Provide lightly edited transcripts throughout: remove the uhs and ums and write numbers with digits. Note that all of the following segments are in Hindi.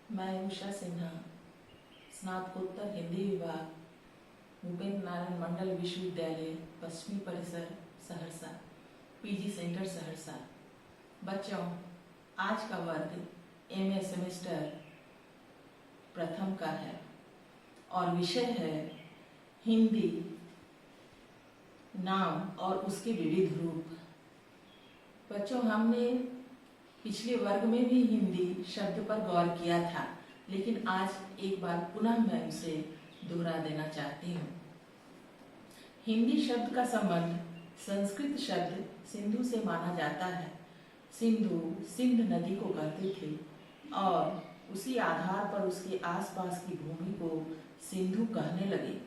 मैं उषा सिन्हा, स्नातकोत्तर हिंदी विभाग, भूपेंद्र नारायण मंडल विश्वविद्यालय, पश्चिमी परिसर, सहरसा, पीजी सेंटर सहरसा। बच्चों, आज का वर्ग एमए सेमेस्टर प्रथम का है और विषय है हिंदी, नाम और उसके विविध रूप। बच्चों, हमने पिछले वर्ग में भी हिंदी शब्द पर गौर किया था, लेकिन आज एक बार पुनः मैं उसे दोहरा देना चाहती हूँ। हिंदी शब्द का संबंध संस्कृत शब्द सिंधु से माना जाता है। सिंधु सिंध नदी को कहते थे और उसी आधार पर उसके आसपास की भूमि को सिंधु कहने लगे।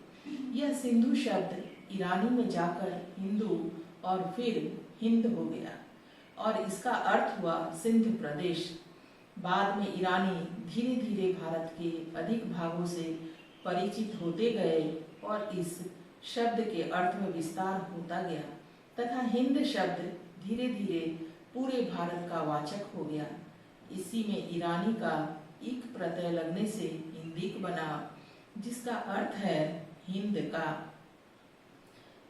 यह सिंधु शब्द ईरानी में जाकर हिंदू और फिर हिंद हो गया और इसका अर्थ हुआ सिंध प्रदेश। बाद में ईरानी धीरे धीरे भारत के अधिक भागों से परिचित होते गए और इस शब्द के अर्थ में विस्तार होता गया तथा हिंद शब्द धीरे धीरे पूरे भारत का वाचक हो गया। इसी में ईरानी का इक प्रत्यय लगने से हिंदिक बना, जिसका अर्थ है हिंद का।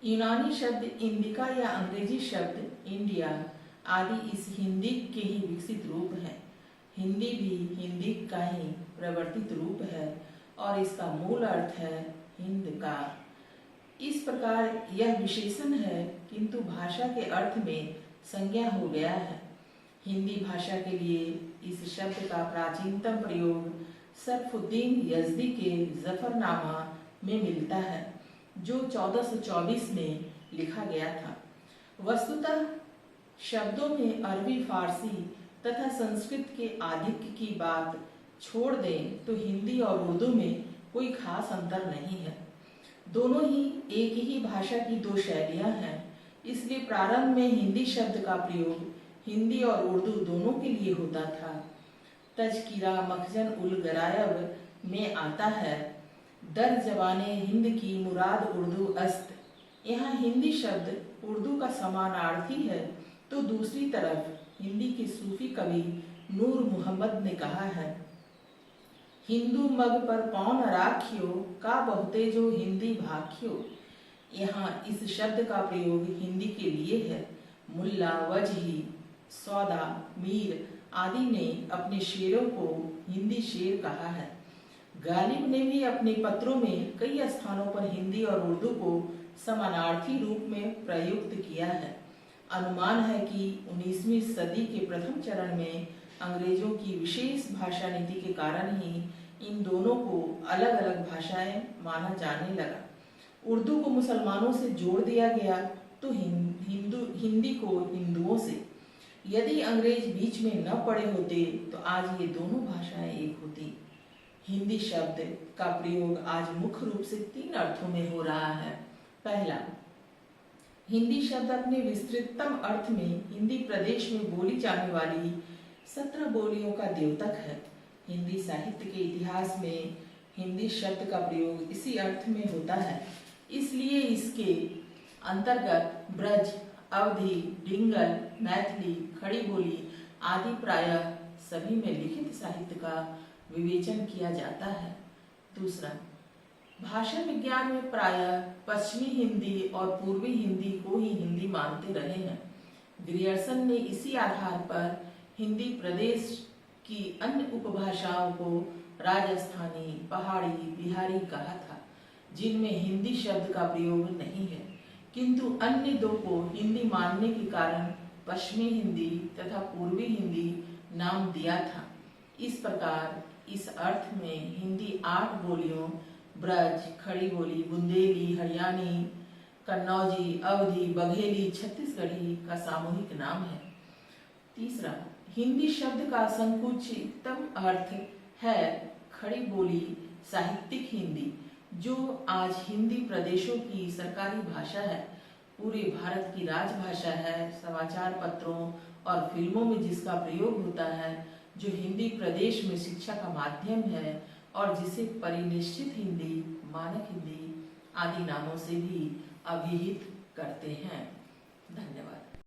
यूनानी शब्द इंडिका या अंग्रेजी शब्द इंडिया आदि इस हिंदी के ही विकसित रूप है। हिंदी भी हिंदी का ही प्रवर्तित रूप है और इसका मूल अर्थ है हिंद का। इस प्रकार यह विशेषण है, किंतु भाषा के अर्थ में संज्ञा हो गया है। हिंदी भाषा के लिए इस शब्द का प्राचीनतम प्रयोग सरफुद्दीन यज़दी के जफरनामा में मिलता है, जो 1424 में लिखा गया था। वस्तुतः शब्दों में अरबी, फारसी तथा संस्कृत के आधिक्य की बात छोड़ दें तो हिंदी और उर्दू में कोई खास अंतर नहीं है। दोनों ही एक ही भाषा की दो शैलियां हैं। इसलिए प्रारंभ में हिंदी शब्द का प्रयोग हिंदी और उर्दू दोनों के लिए होता था। तज़किरा मखजन उल गरायब में आता है, दर जवाने हिंद की मुराद उर्दू अस्त। यहाँ हिंदी शब्द उर्दू का समानार्थी है, तो दूसरी तरफ हिंदी के सूफी कवि नूर मोहम्मद ने कहा है, हिंदू मग पर पौन राखियो का बहुते जो हिंदी भाखियो। यहाँ इस शब्द का प्रयोग हिंदी के लिए है। मुल्ला, वजही, सौदा, मीर आदि ने अपने शेरों को हिंदी शेर कहा है। गालिब ने भी अपने पत्रों में कई स्थानों पर हिंदी और उर्दू को समानार्थी रूप में प्रयुक्त किया है। अनुमान है कि 19वीं सदी के प्रथम चरण में अंग्रेजों की विशेष भाषा नीति के कारण ही इन दोनों को अलग अलग भाषाएं माना जाने लगा। उर्दू को मुसलमानों से जोड़ दिया गया तो हिंदी को हिंदुओं से। यदि अंग्रेज बीच में न पड़े होते तो आज ये दोनों भाषाएं एक होती। हिंदी शब्द का प्रयोग आज मुख्य रूप से 3 अर्थों में हो रहा है। पहला, हिंदी शब्द अपने विस्तृततम अर्थ में हिंदी प्रदेश में बोली जाने वाली 17 बोलियों का द्योतक है। हिंदी साहित्य के इतिहास में हिंदी शब्द का प्रयोग इसी अर्थ में होता है। इसलिए इसके अंतर्गत ब्रज, अवधी, डिंगल, मैथिली, खड़ी बोली आदि प्रायः सभी में लिखित साहित्य का विवेचन किया जाता है। दूसरा, भाषा विज्ञान में प्रायः पश्चिमी हिंदी और पूर्वी हिंदी को ही हिंदी मानते रहे हैं। ग्रियर्सन ने इसी आधार पर हिंदी प्रदेश की अन्य उपभाषाओं को राजस्थानी, पहाड़ी, बिहारी कहा था, जिनमें हिंदी शब्द का प्रयोग नहीं है, किंतु अन्य 2 को हिंदी मानने के कारण पश्चिमी हिंदी तथा पूर्वी हिंदी नाम दिया था। इस प्रकार इस अर्थ में हिंदी 8 बोलियों ब्रज, खड़ी बोली, बुंदेली, हरियाणी, कन्नौजी, अवधी, बघेली, छत्तीसगढ़ी का सामूहिक नाम है। तीसरा, हिंदी शब्द का संकुचितम अर्थ है खड़ी बोली, साहित्यिक हिंदी, जो आज हिंदी प्रदेशों की सरकारी भाषा है, पूरे भारत की राजभाषा है। समाचार पत्रों और फिल्मों में जिसका प्रयोग होता है, जो हिंदी प्रदेश में शिक्षा का माध्यम है और जिसे परिनिश्चित हिंदी, मानक हिंदी आदि नामों से भी अभिहित करते हैं। धन्यवाद।